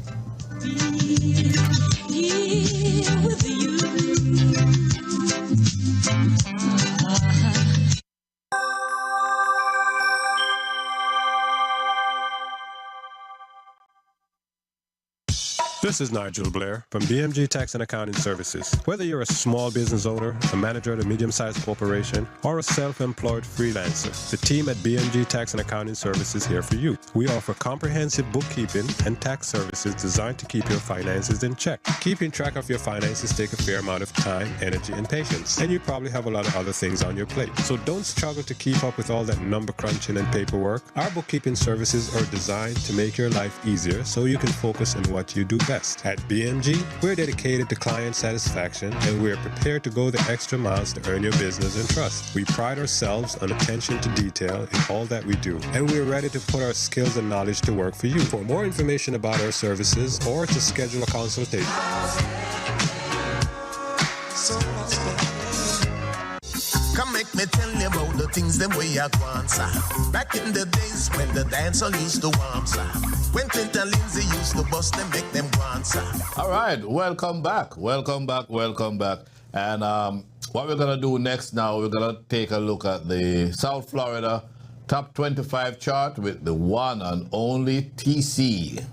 S3: This is Nigel Blair from BMG Tax and Accounting Services. Whether you're a small business owner, a manager at a medium-sized corporation, or a self-employed freelancer, the team at BMG Tax and Accounting Services is here for you. We offer comprehensive bookkeeping and tax services designed to keep your finances in check. Keeping track of your finances take a fair amount of time, energy, and patience, and you probably have a lot of other things on your plate. So don't struggle to keep up with all that number crunching and paperwork. Our bookkeeping services are designed to make your life easier so you can focus on what you do best. At BMG, we're dedicated to client satisfaction and we're prepared to go the extra miles to earn your business and trust. We pride ourselves on attention to detail in all that we do, and we're ready to put our skills and knowledge to work for you. For more information about our services or to schedule a consultation,
S1: come make me tell you about the things them way I want, sir. Back in the days when the dancer used to warm, sir. When Clint and Lindsay used to bust them, make them want, sir.
S2: All right, welcome back. And what we're going to do next now, we're going to take a look at the South Florida Top 25 chart with the one and only TC.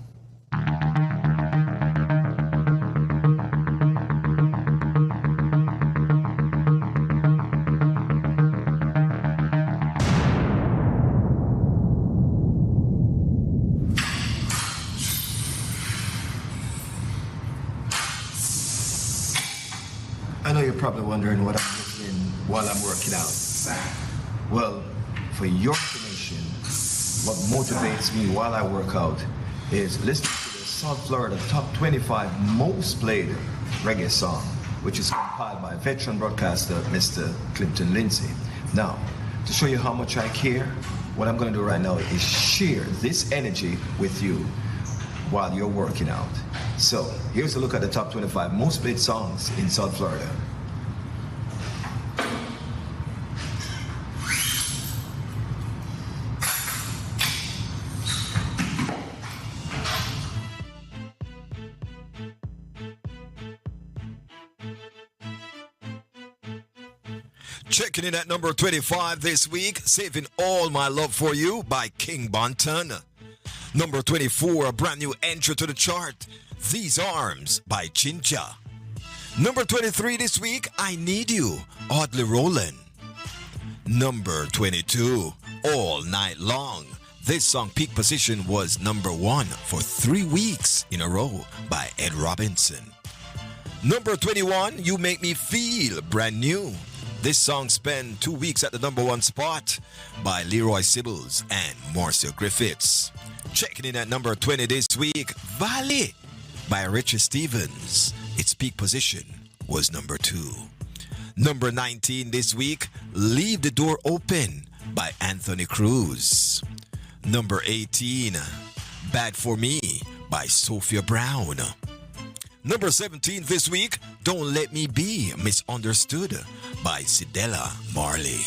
S5: I know you're probably wondering what I'm listening while I'm working out. Well, for your information, what motivates me while I work out is listening to the South Florida Top 25 most played reggae song, which is compiled by veteran broadcaster Mr. Clinton Lindsay. Now, to show you how much I care, what I'm going to do right now is share this energy with you while you're working out. So, here's a look at the top 25 most played songs in South Florida.
S6: Checking in at number 25 this week, Saving All My Love For You by King Bonton. Number 24, a brand new entry to the chart, These Arms by Chincha. Number 23 this week, I Need You, Audley Rowland. Number 22, All Night Long. This song peak position was number 1 for 3 weeks in a row by Ed Robinson. Number 21, You Make Me Feel, brand new. This song spent 2 weeks at the number 1 spot by Leroy Sibbles and Marcia Griffiths. Checking in at number 20 this week, Valley by Richie Stevens. Its peak position was number 2. Number 19 this week, Leave the Door Open by Anthony Cruz. Number 18, Bad For Me by Sophia Brown. Number 17 this week, Don't Let Me Be Misunderstood by Sidella Marley.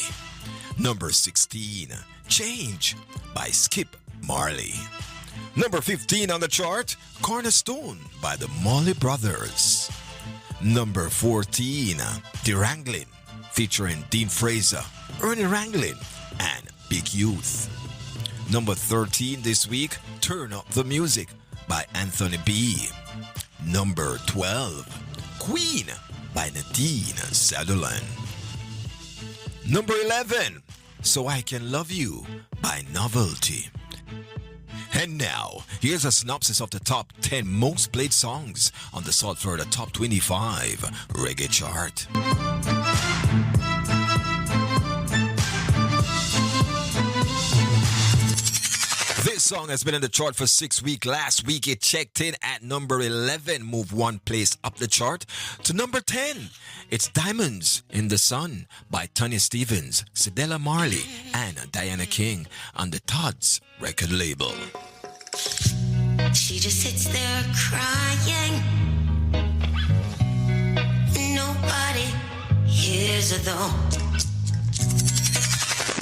S6: Number 16, Change by Skip Marley. Number 15 on the chart, Cornerstone by the Molly Brothers. Number 14, The Wranglin' featuring Dean Fraser, Ernie Wranglin', and Big Youth. Number 13 this week, Turn Up the Music by Anthony B. Number 12, Queen by Nadine Sutherland. Number 11, So I Can Love You by Novelty. And now, here's a synopsis of the top 10 most played songs on the South Florida Top 25 Reggae Chart. This song has been in the chart for 6 weeks. Last week it checked in at number 11, moved one place up the chart to number 10. It's Diamonds in the Sun by Tanya Stevens, Cedella Marley, and Diana King on the Todd's record label.
S7: She just sits there crying. Nobody hears her though.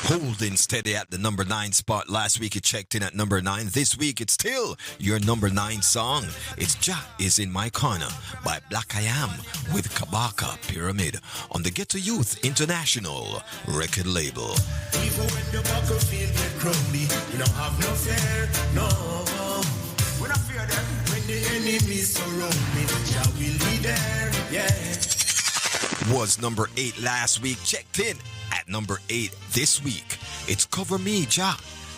S6: Holding steady at the number 9 spot. Last week it checked in at number 9. This week it's still your number 9 song. It's Ja Is In My Corner by Black I Am with Kabaka Pyramid on the Ghetto Youth International record label.
S1: Even when the battlefield get crummy, you don't have no fear, no. When I fear them, when the enemies surround me, Ja will be there, yeah.
S6: Was number 8 last week, checked in at number 8 this week. It's Cover Me Ja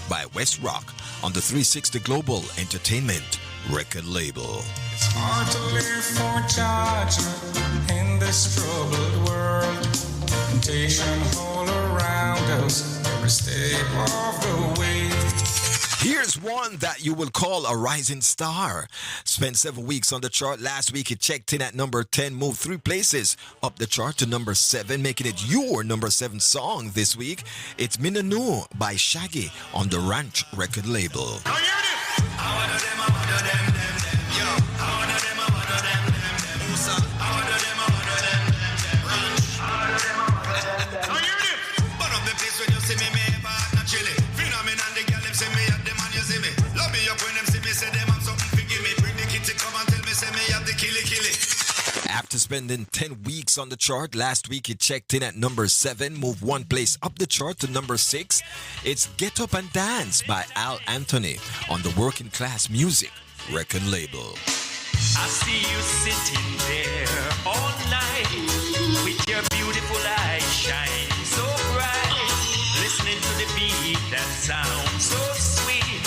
S6: by West Rock on the 360 Global Entertainment record label.
S8: It's hard to live for judgment in this troubled world. Temptation all around us, every step of the way.
S6: Here's one that you will call a rising star. Spent 7 weeks on the chart. Last week it checked in at number 10, moved 3 places up the chart to number 7, making it your number 7 song this week. It's Minanu by Shaggy on the Ranch record label. After spending 10 weeks on the chart, last week it checked in at number 7, moved 1 place up the chart to number 6. It's Get Up and Dance by Al Anthony on the Working Class Music record label.
S9: I see you sitting there all night with your beautiful eyes shining so bright, listening to the beat that sounds so sweet.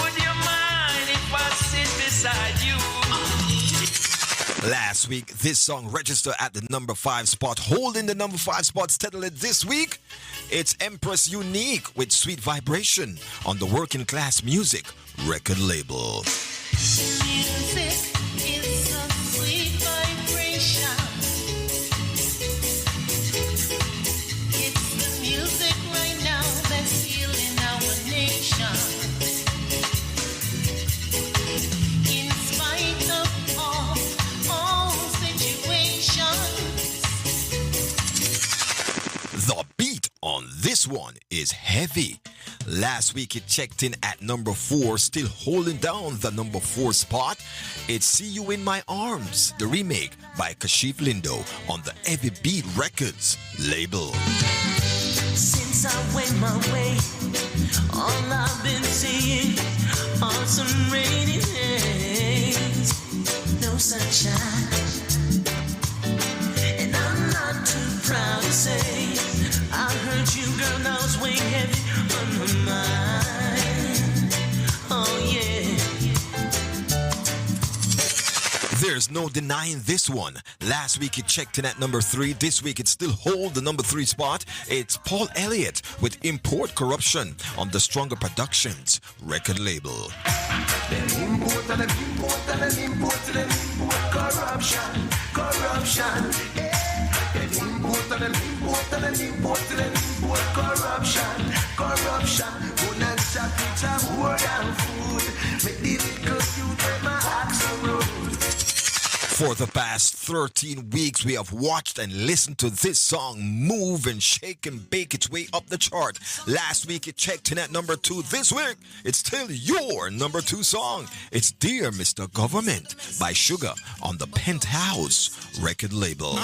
S9: Would you mind if I sit beside you?
S6: Last week, this song registered at the number 5 spot, holding the number 5 spot steadily this week. It's Empress Unique with Sweet Vibration on the Working Class Music record label.
S7: Music is a sweet vibration. It's the music right now that's healing our nation. In spite of all situations.
S6: The beat on this one is heavy. Last week it checked in at number 4, still holding down the number 4 spot. It's See You In My Arms, the remake by Kashif Lindo on the Heavy Beat Records label.
S7: Since I went my way, all I've been seeing are some rainy days, no sunshine, and I'm not too proud to say I heard you, girl, now it's weighing heavy on my mind. Oh yeah.
S6: There's no denying this one. Last week it checked in at number 3. This week it still holds the number 3 spot. It's Paul Elliott with Import Corruption on the Stronger Productions record label.
S1: Corruption, corruption, corruption, corruption. Good shop, pizza, more than food. Make the little youth my axe road.
S6: For the past 13 weeks, we have watched and listened to this song move and shake and bake its way up the chart. Last week, it checked in at number 2. This week, it's still your number 2 song. It's Dear Mr. Government by Sugar on the Penthouse record label.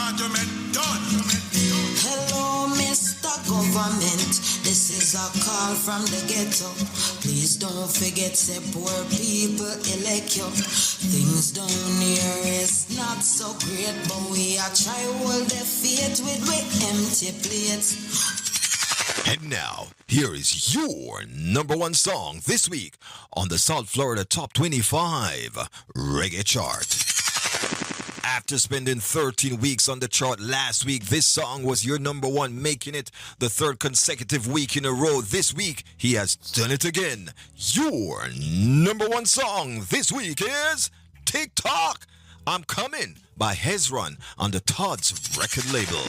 S7: Hello, Mr. Government. This is a call from the ghetto. Please don't forget, say poor people elect you. Things down here is not so great, but we are try hold the faith with we empty plates.
S6: And now, here is your number 1 song this week on the South Florida Top 25 Reggae Chart. After spending 13 weeks on the chart last week, this song was your number one, making it the third consecutive week in a row. This week, he has done it again. Your number one song this week is TikTok, I'm Coming by Hezron on the Todd's record label.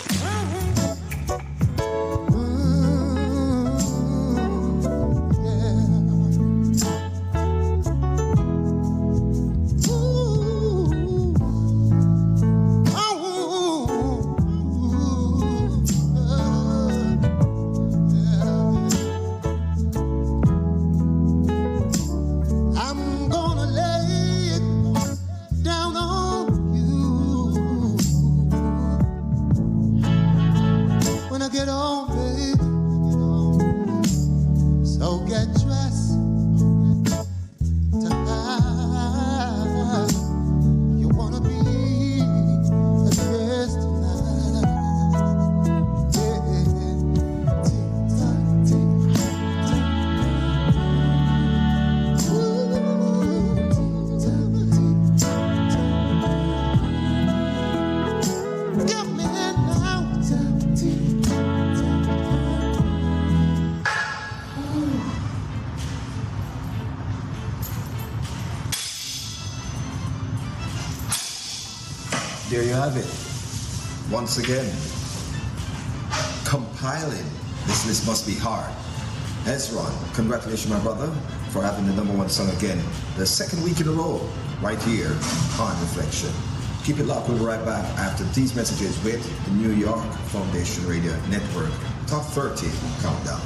S5: There you have it. Once again, compiling. This list must be hard. Hezron, congratulations, my brother, for having the number one song again. The second week in a row, right here on Reflection. Keep it locked. We'll be right back after these messages with the New York Foundation Radio Network Top 30 Countdown.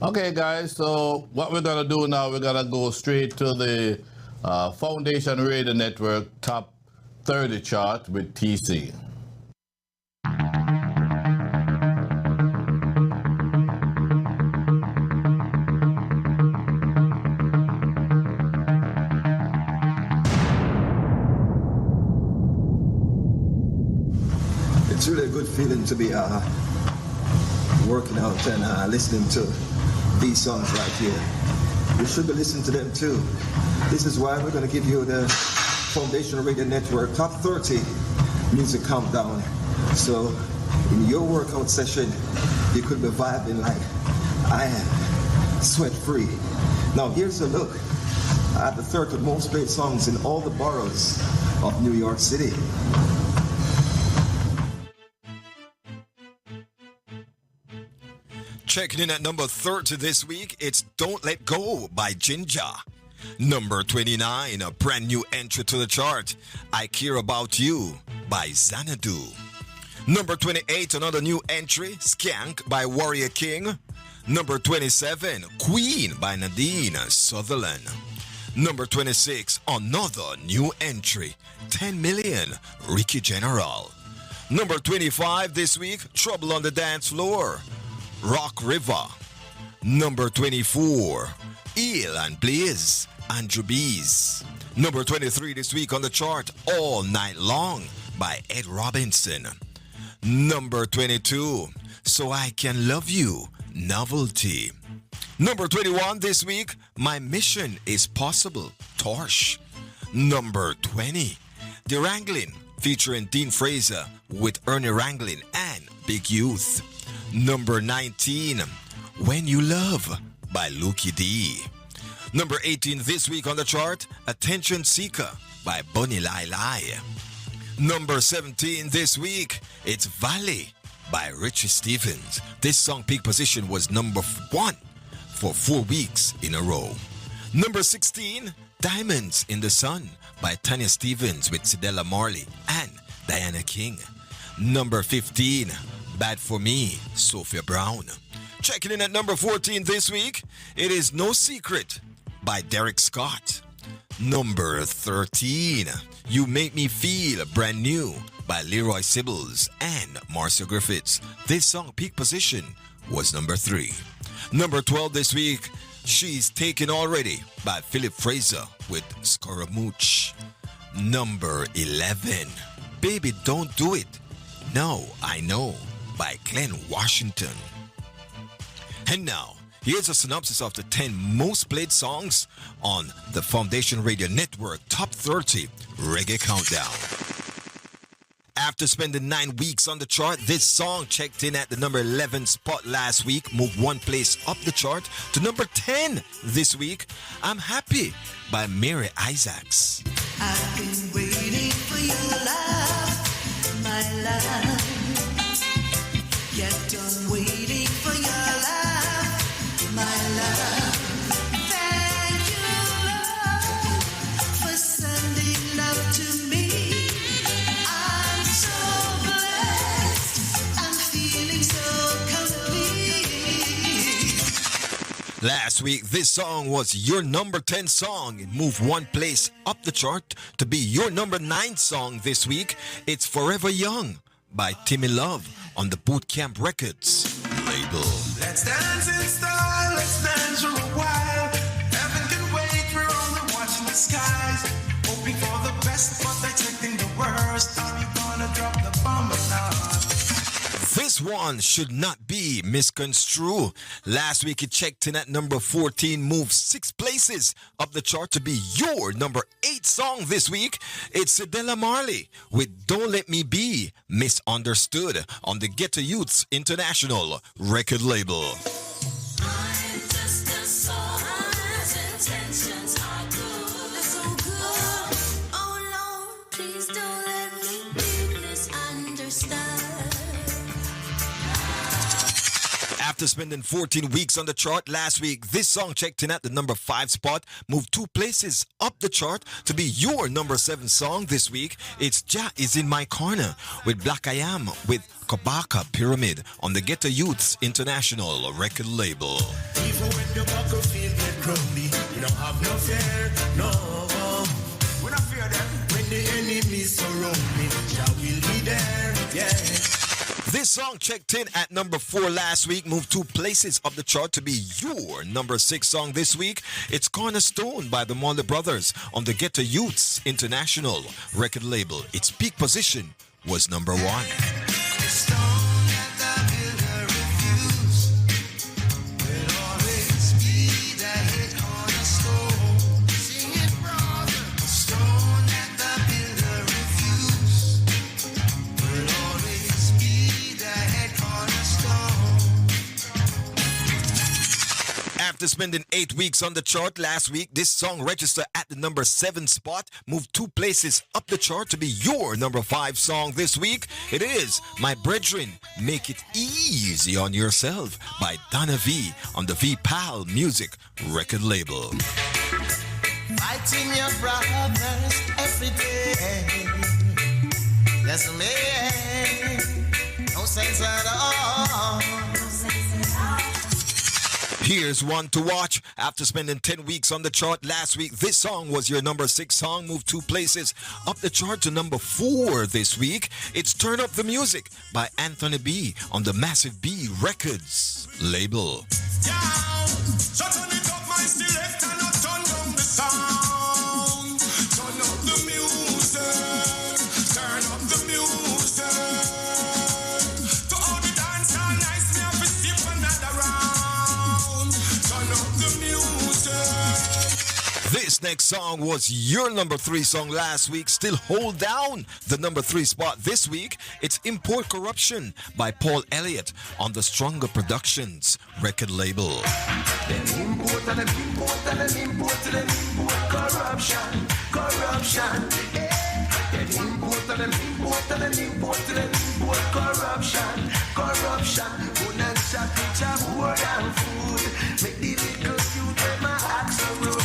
S2: Okay, guys, so what we're going to do now, we're going to go straight to the Foundation Radio Network Top 30 chart with TC.
S5: It's really a good feeling to be working out and listening to these songs right here. You should be listening to them too. This is why we're going to give you the Foundation Radio Network Top 30 Music Countdown. So in your workout session, you could be vibing like I am, sweat free. Now here's a look at the 30 most played songs in all the boroughs of New York City.
S6: Checking in at number 30 this week, it's Don't Let Go by Ginger. Number 29, a brand new entry to the chart, I Care About You by Xanadu. Number 28, another new entry, Skank by Warrior King. Number 27, Queen by Nadine Sutherland. Number 26, another new entry, 10 Million, Ricky General. Number 25 this week, Trouble on the Dance Floor, Rock River. Number 24, Eel and Blaze, Andrew Bees. Number 23 this week on the chart, All Night Long by Ed Robinson. Number 22, So I Can Love You, Novelty. Number 21 this week, My Mission is Possible, Torch. Number 20, The Wrangling, featuring Dean Fraser with Ernie Wrangling and Big Youth. Number 19, When You Love by Lukie D. Number 18 this week on the chart, Attention Seeker by Bunny Lai Lai. Number 17 this week, it's Valley by Richie Stephens. This song peak position was number 1 for 4 weeks in a row. Number 16, Diamonds in the Sun by Tanya Stephens with Cedella Marley and Diana King. Number 15, Bad For Me, Sophia Brown. Checking in at number 14 this week, it is No Secret by Derek Scott. Number 13, You Make Me Feel Brand New by Leroy Sibbles and Marcia Griffiths. This song peak position was number 3. Number 12 this week, She's Taken Already by Philip Fraser with Scaramouche. Number 11, Baby Don't Do It, No, I Know by Glenn Washington. And now, here's a synopsis of the 10 most played songs on the Foundation Radio Network Top 30 Reggae Countdown. After spending 9 weeks on the chart, this song checked in at the number 11 spot last week, moved 1 place up the chart to number 10 this week. I'm Happy by Mary Isaacs.
S10: I've been waiting for your love, my love. Get done waiting for your love, my love. Thank you, Lord, for sending love to me. I'm so blessed, I'm feeling so complete.
S6: Last week, this song was your number 10 song. It moved 1 place up the chart to be your number 9 song this week. It's Forever Young by Timmy Love on the Boot Camp Records label.
S10: Let's dance in style, let's dance for a while. Heaven can wait, we're only watching the skies. Hoping for the best, but expecting the worst. Are you gonna drop the bomb or not?
S6: This one should not be misconstrued. Last week it checked in at number 14, moved 6 places up the chart to be your number 8 song this week. It's Cedella Marley with Don't Let Me Be Misunderstood on the Ghetto Youths International record label.
S10: I'm just a soul, his intentions are good, so good. Oh Lord, please don't let me be misunderstood.
S6: After spending 14 weeks on the chart last week, this song checked in at the number 5 spot, moved 2 places up the chart to be your number 7 song this week. It's Ja Is In My Corner with Black I Am with Kabaka Pyramid on the Ghetto Youths International record label.
S10: Even when the battlefield get crummy, you don't have no fear, no. When I fear them, when the enemy surround me, Jah will be there, yeah.
S6: This song checked in at number 4 last week, moved 2 places up the chart to be your number 6 song this week. It's Cornerstone by the Marley Brothers on the Ghetto Youths International record label. Its peak position was number 1. After spending 8 weeks on the chart last week, this song registered at the number 7 spot, moved 2 places up the chart to be your number 5 song this week. It is My Brethren, Make It Easy on Yourself by Donna V on the V-Pal Music record label.
S10: Fighting your brothers every day. Yes, man. No sense at all.
S6: Here's one to watch. After spending 10 weeks on the chart last week, this song was your number 6 song, moved 2 places up the chart to number 4 this week. It's Turn Up the Music by Anthony B on the Massive B Records label.
S10: So turn it up, my select, and not turn down the sound. Turn up the music. Turn up the music. To all the dance all nice, me have to skip another round. Turn up the music.
S6: This next song was your number 3 song last week. Still hold down the number 3 spot this week. It's Import Corruption by Paul Elliott on the Stronger Productions record label.
S10: Them import and them import and them import and them import corruption, corruption. Them import and them import and them import and them import corruption, corruption. Food and shop, picture, more than food. Make the little youth get my axe road.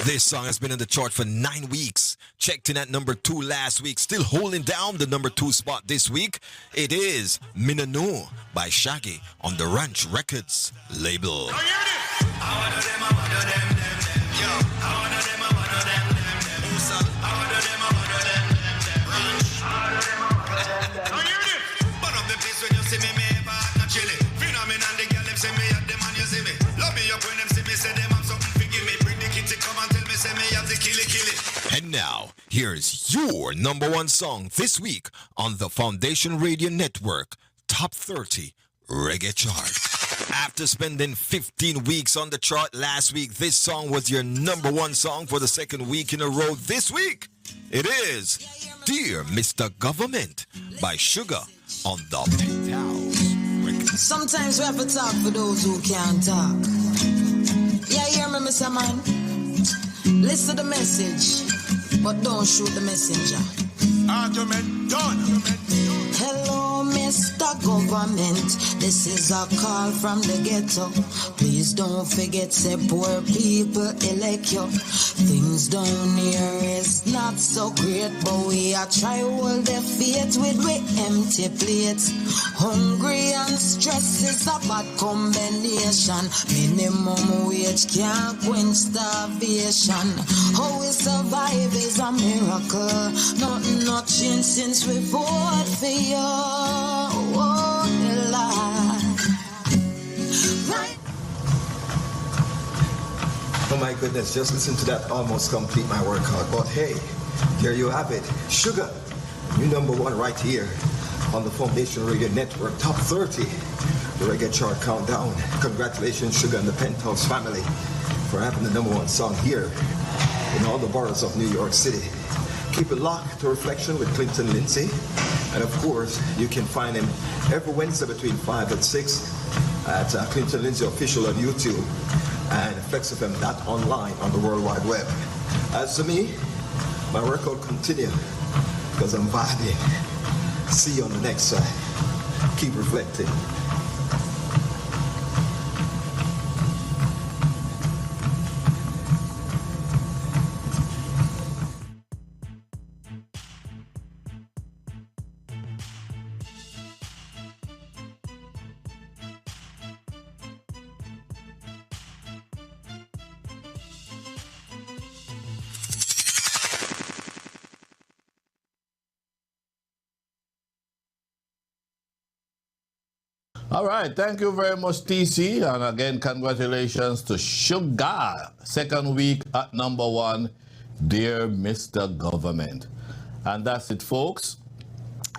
S6: This song has been in the chart for 9 weeks. Checked in at number 2 last week. Still holding down the number 2 spot this week. It is Minano by Shaggy on the Ranch Records label. now, here's your number one song this week on the Foundation Radio Network Top 30 Reggae Chart. After spending 15 weeks on the chart last week, this song was your number one song for the second week in a row this week. It is Dear Mr. Government by Sugar on the Penthouse.
S7: Sometimes we have to talk for those who can't talk. Yeah, hear me, Mr. Man? Listen to the message, but don't shoot the messenger.
S10: Argument done.
S7: Hello, Mr. Government. This is a call from the ghetto. Please don't forget, say poor people elect you. Things down here is not so great, but we are try hold their faith with we empty plates. Hungry and stress is a bad combination. Minimum wage can't quench starvation. How we survive is a miracle. Nothing not changed since we fought for you. Oh, right.
S5: Oh my goodness, just listen to that almost complete my workout. But hey, there you have it. Sugar, you number one right here on the Foundation Radio Network Top 30, the Reggae Chart Countdown. Congratulations, Sugar and the Penthouse family, for having the number one song here in all the boroughs of New York City. Keep it locked to Reflection with Clinton Lindsay. And of course, you can find him every Wednesday between 5 and 6 at Clinton Lindsay Official on YouTube and FlexFM.online on the World Wide Web. As for me, my workout continue because I'm vibing. See you on the next side. Keep reflecting.
S2: All right, thank you very much, TC. And again, congratulations to Sugar. Second week at number one, Dear Mr. Government. And that's it, folks.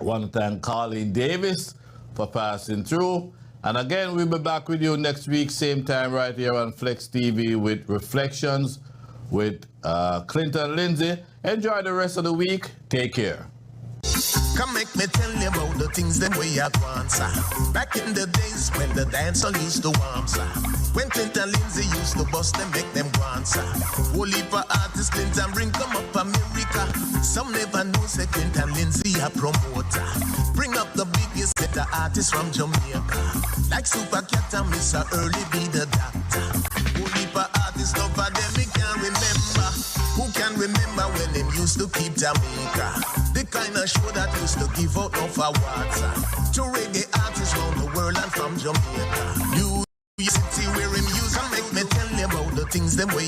S2: I want to thank Carlene Davis for passing through. And again, we'll be back with you next week, same time right here on Flexx TV with Reflections with Clinton Lindsay. Enjoy the rest of the week. Take care.
S1: Come make me tell you about the things them we had once. Back in the days when the dancer used to warm, when Clinton Lindsay used to bust them, make them once. Whole heap of artists Clinton bring them up America. Some never know say Clinton Lindsay a promoter. Bring up the biggest set of artists from Jamaica, like Super Cat and Mr. Early be the doctor. Whole heap of artists, none of them we can't remember. Who can remember when them used to keep Jamaica? The kind of show that used to give out of our water to reggae artists around the world and from Jamaica. New City where him use and make me tell you about the things them way